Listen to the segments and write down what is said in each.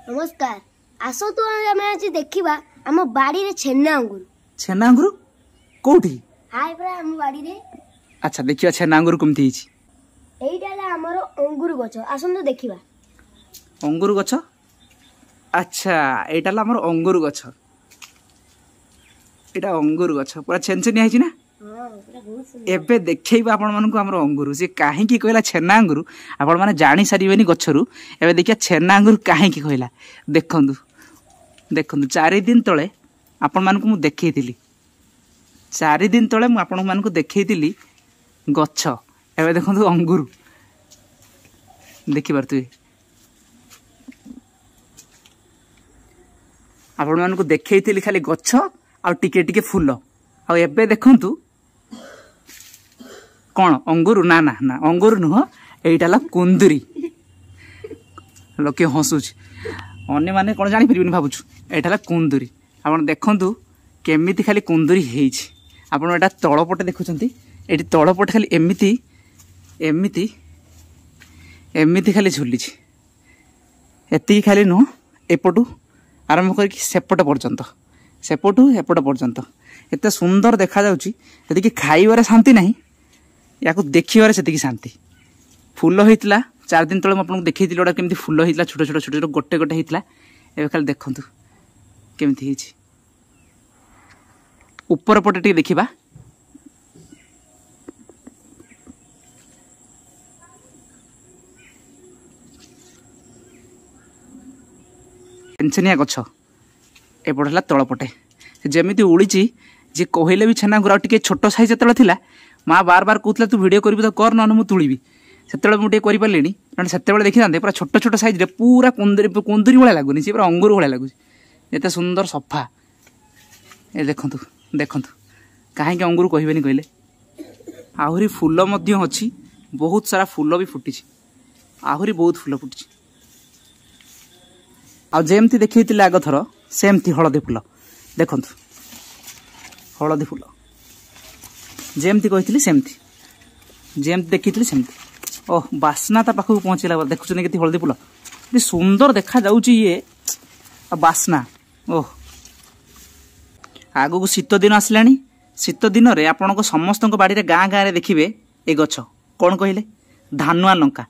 नमस्कार आसो तो आमे आज देखिबा हम बाड़ी रे छेना अंगूर। छेना अंगूर कोठी? हाय परा हम बाड़ी रे। अच्छा देखिया छेना अंगूर केमती हिची। एइटाला हमरो अंगूर गछ आसन तो देखिबा। अंगूर गछ? अच्छा एइटाला हमरो अंगूर गछ। एटा अंगूर गछ पूरा छेनछेनी हिची ना? हां पूरा बहुत सुंदर। एबे देखैबा आपण मानकु हमरो अंगूर से काहे की कहला छेना अंगूर आपण माने जानि सारिबेनी गछरु। एबे देखिया छेना अंगूर काहे की कहला देखंदु देखंदु 4 दिन तळे आपण मानकु मु देखैतिली 4 दिन तळे मु आपण मानकु देखैतिली गछ। एबे देखंदु अंगूर देखि परतु आपण मानकु देखैतिली खाली गछ आ टिके टिके फूल आ एबे देखंतु कौन अंगूर ना ना ना अंगूर नुह एइटाला कुंदुरी लोके हसुछ अन्य माने कोन जानि परिबिन भाबुछु एइटाला कुंदुरी आपण देखंतु केमिति खाली कुंदुरी हेइछि आपण एटा तळपटे देखुचंती एटी तळपटे खाली एमिति एमिति एमिति खाली झुलिछि एति खाली नुह एपटू आरंभ करके सेपट पर्यंत एते सुंदर देखा जाउछि यदि कि खाइबारे शांति नाही याको देखिबारे सेतिकी शांति। फूल होइतला 4 दिन तळे म आपन देखैतिल ओडा केमति फूल होइतला छोट छोट गोटे गोटे होइतला एबे खाली देखंतु केमति हिछि ऊपर पटे टी देखिबा पेंचनिया गछ ए पडला तळ पटे जेमिति उड़ीची जे कहले भी छेना गुरा टिके छोट साइज तळ थिला माँ बार बार कहूला तू वीडियो करी तो कर न मुझे तुड़ी से मुझे कर ना से देखी था पूरा छोट छोट साइज पूरा कुंदरी कुंदरी भाया लगुनि सी पूरा अंगूर भाया लगुच एत सुंदर सफा ए देखंतु देखंतु कहीं अंगूर कहबेनी कहले आहरी फूल अच्छी बहुत सारा फूल भी फुटी आहरी बहुत फूल फुटी आमती देखी आग थर सेमती हलदी फूल देखंतु हलदी फूल जेमती कही सेमती जेमती देखी सेमती ओह बास्ना ता पाखक पहुँचला देखुन के हलदी फूल सुंदर देखा जाउची ये बास्ना ओह आगु को शीत दिन आसलानी शीत दिन में आपण को समस्त बाड़ी गाँ गाँव देखिए ए गछ कौन कहले धानुआ लंका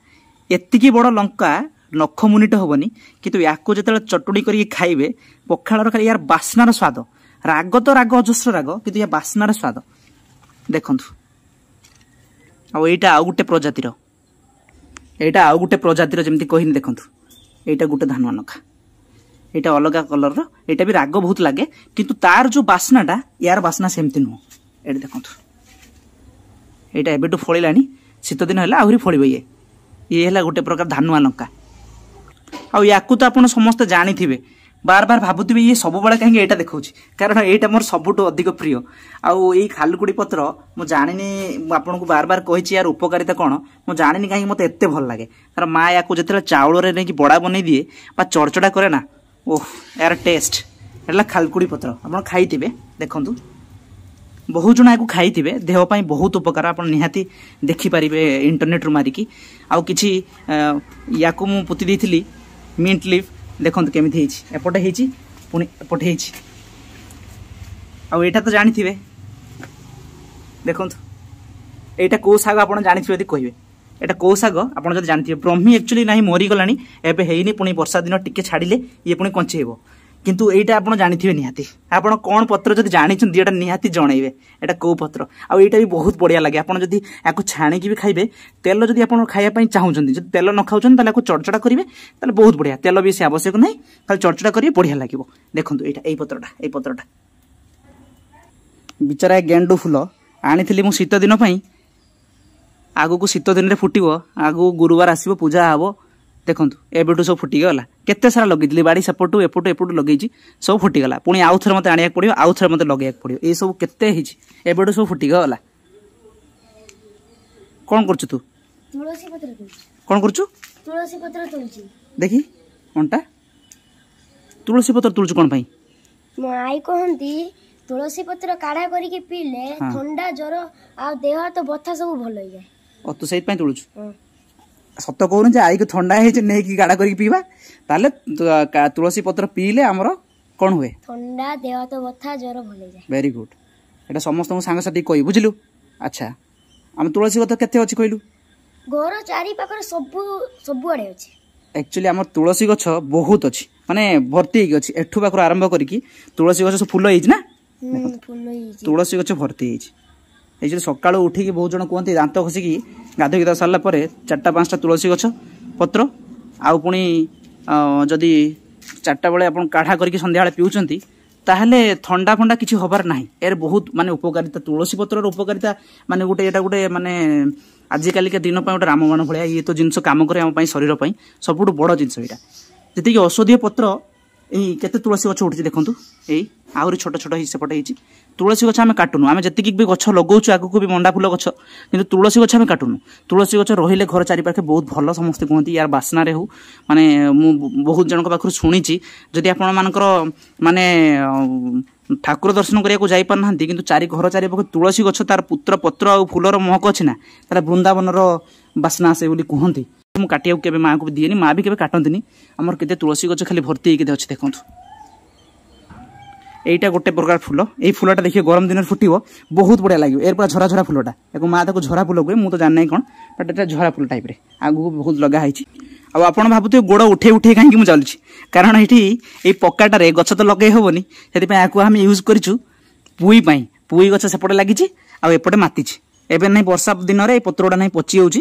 एतिकी बड़ लंका नख मुनिट हेनी कि या जो चटुड़ी कर खाइबे पखाड़ खाली यार बास्नार स्वाद राग तो राग अजस्र राग कि या बास्नार स्वाद देखंतु आईटा आउ गोटे प्रजातिर एटा आउ गोटे प्रजातिर जमती कहनी देखंतु एटा गोटे धानुआ लंका एटा अलग कलर एटा भी राग बहुत लगे किंतु तार जो बास्नाटा यार बास्ना सेमती नुह एटा देखंतु एटा एबेटू फळिलानी शीत दिन हैला आहुरी फळिबो ये हैला गोटे प्रकार धानुआ लंका आ याकू तो आपण समस्त जानिथिबे बार बार भावुवे ये सब बड़ा कहीं एटा देखा कारण एटा मोर सबुठ अधिक प्रिय आउ ये खालकुड़ी पत्र मुझे जानी आपन को बार बार कही यार उपकारिता कौन मुझे जानी कहीं मत एत भल लगे कारण माँ या जो चाउल नहीं बड़ा बन दिए चड़चड़ा करे ना ओह यार टेस्ट है खालकुड़ी पत्र आप खाइबे देखु बहुत जन या खाइबे देहपाई बहुत उपकार आप निहाती देखिपारे इंटरनेट रू मारिकी आउ कि या पोती देती मिंट लीफ देखते केमी एपटे पुणी एपटे आईटा तो जानी देखो यहाँ कौ शाग आप जानी कहे एटा कौ शाग आप जानते ब्रह्मी एक्चुअली ना मरीगला एवं है पुणी वर्षा दिन टिके छाड़े ये पुणी कंचेब किंतु एटा आप जानते निहाती आप कौन पत्र जब जानते एटा निहाती जनइबे एटा कौ पत्र आईटा भी बहुत बढ़िया लगे आप या छाणिकी भी खाइबे तेल जब आप खायापी चाहूँ जब तेल न खाऊँ चड़चड़ा करेंगे बहुत बढ़िया तेल भी आवश्यक ना खाली चड़चड़ा करेंगे बढ़िया लगे देखो ये पत्रटा बिचारा गेंडू फूल आनी मु शीत दिन आगु को शीत दिन फुटब आगु गुरुवार आसो पूजा हम देखो एबेटू सब फुटिगला केते सारा लगे बाड़ी सेपटू एपटू एपटू लगे सब फुटिगला पुणी आउ थे मत आने पड़ो आउ थे मत लगे पड़ो ये सब केते एबेटू सब फुटिगला कौन करछु तू तुलसी पत्र कौन करछु तुलसी पत्र तुलसी देखी अंटा तुलसी पत्र तुलछु कौन पाई मो आई कहंती तुलसी पत्र काढ़ा करके पीले ठंडा ज्वर आ देह तो बथा सब भल हो जाए ओ तू सही तुलछु सत कहून जे आई को थंडा है नहीं गाड़ा करके पीवा ताले तुलसी पत्र पीले आमर कौन हुए थंडा देह तो बथा ज्वर भले जाए वेरी गुड एटा समस्त सांगसाथी कही बुझिलु अच्छा आम तुलसी गछ केते अछि कहलु घर चारि पाखर सब आड़े अछि एक्चुअली आम तुलसी गछ बहुत अच्छी माने भर्ती अच्छी एठू पाखर आरंभ करी तुलसी गछ सब फुल ना तुलसी गछ भर्ती एक्चुअली सकाळ उठिकी बहुत जन कहते दांत घसिकी गाधोई गाधा सारा पर 4-5टा तुलसी गछ पत्र आउ पुणी जदि 4टा बेले आप काढ़ा करके संध्या पिउचंती ताहले थंडा फंडा किसी हबार ना यार बहुत माने उपकारिता तुलसी पत्र उपकारिता माने गोटे माने आजिकाल के दिन गोटे रामबाण भाया ये तो जिनस कम करे शरीर सबुठ बड़ जिनस यहाँ जी औषधीय पत्र यही केते तुलसी गछ उठी देखु यही आहरी छोट छोट सेपटे तुलसी गछ आम काटुनु आम जी भी गछ लगाऊँ आगक भी मंडा फूल गछ कि तुलसी गछ आम काटुनु तुलसी गछ रही घर चारिपाखे बहुत भल समस्ते कहते यार बास्नारे हो माने बहुत जन पाखु शुणी जदि आपण मानकर माने ठाकुर दर्शन करने जाई पार ना कि चारि घर चारिपाखे तुलसी गछ तार पुत्र पत्र और फूलर महक अच्छी ना तार वृंदावन बास्ना आसे बोली कहते मुझे काटिया के माँ को दिएनी माँ भी केवे काटती आमर के तुलसी गछ खाली भर्ती होकर अच्छे देखो यहीटा गोटे प्रकार फूल यही फूलटा देखिए गरम दिन फुटो बहुत बढ़िया लगे यार पूरा झरा झरा फूलटा एक माँ ताको झरा फूल कहे मुझे तो जाना कौन बट एटा झरा फूल टाइप आगू बहुत लगाई आप भावुए गोड़ उठे उठे कहीं मुझे चलुची कारण ये पक्काटे गछ तो लगे हेनी से आम यूज करूँ पुई गछ सेपटे लगी आउपटे मातिची एबे नहीं वर्षा दिन में पत्रोटा नहीं पची होती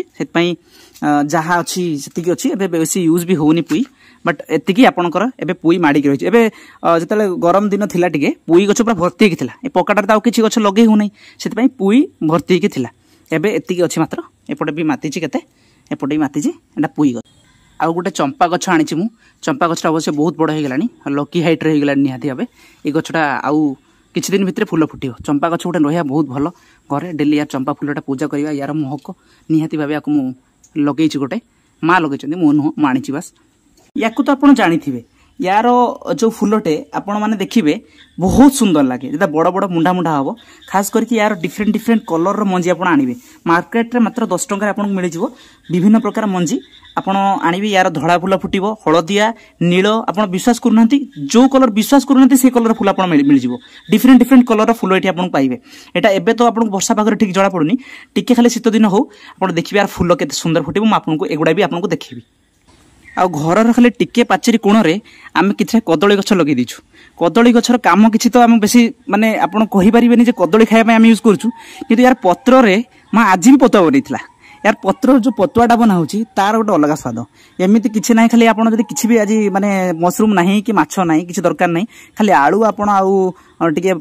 जहाँ अच्छी से अच्छी बेसी यूज भी होनी पुई बट एतिकी आपणकर एबे पुई माड़िक रही है जिते गरम दिन थिला टिके पुई गछ पूरा भर्ती होता है पक्काटे तो किसी गछ लगे हो से पुई भर्ती होता एबे एतिकी अच्छी मात्र एपटे भी मातिची केते एपटे भी मातिची एटा पुई गछ आउ गोटे चंपा गछ आनी मु चंपा गछटा अवश्य बहुत बड़ हो लकी हाइट रहीगला निहाती भाव ये गछटा आउ किछि दिन भितर फूल फुटिव चंपा गछ गोटे रहा बहुत भल घरे डेली यार चंपा फूलटा पूजा करवा यार महक निहाती भाव या लगे गोटे माँ लगे मु नुह मु आनी बास या तो आप जानी यार जो फूलटे आपण मैंने देखिए बहुत सुंदर लगे जो बड़ बड़ मुंडा मुंडा हम खास करके यार डिफरेंट डिफरेंट कलर मंजी आप आने मार्केट रे मात्र 10 टंका आपको मिल विभिन्न प्रकार मंजी आपण आनिबे यार धड़ा फूल फुटिबो हलदिया नील आपण विश्वास करना जो कलर विश्वास करना से कलर फूल आपन मिल जिवो डिफरेंट डिफरेंट कलर फूल एठी आपन पाइबे एटा एबे तो आपन वर्षा पागर ठीक जड़ा पड़ुनी टिके खाली शीत दिन हो आपण देखिबे यार फूल केते सुंदर फुटिबो म आपन को एगुडा भी आपन को देखिबी आ घर खाली टिके पाचेरी कोण रे आम कि कदली गछ लगे दीचु कदली गछर काम किसी तो आम बेसी माने आपन कहि परिबेनी जे कदली खाया आम यूज करछु किंतु यार पत्र रे मां आज भी पतुआ बनैथिला यार पत्र जो पतुआटा बना होची तार गोटे अलग स्वाद एमती किसी ना खाली आपन जदि किसी भी आज माने मशरूम नहीं कि माछ नहीं किसी दरकार नहीं खाली आलू आपन आउ टिके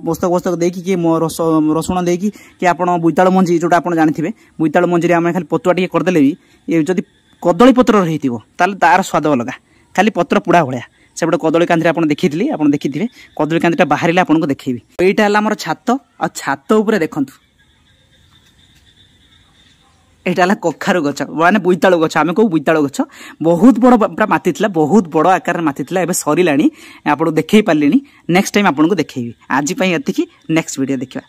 पोस्तक पोस्तक देकी कि रसुण देकी कि आपन बुइताळ मंजी जोटा आपन जानिथिबे बुइताळ मंजी रे आम खाली पतुआ टिके करदेले भी ये जदि कदली पत्र रही ताले तार स्वाद अलग खाली पत्र पुड़ा भाया से गोटे कदली कांदी आप देखी आप देखिए कदली कांदीटा बाहर आपको देखी यहीटा है आम छात आ छात उपर देखु यहाँ है कखारु गछ माने बोईतालु गछ आम कहू बोईतालु गछ बहुत बड़ पूरा माती बहुत बड़ आकार माती एवं सरिला आपको देखई पारे नेक्स्ट टाइम आपको देखी आज एतिकी नेक्स्ट वीडियो देखा।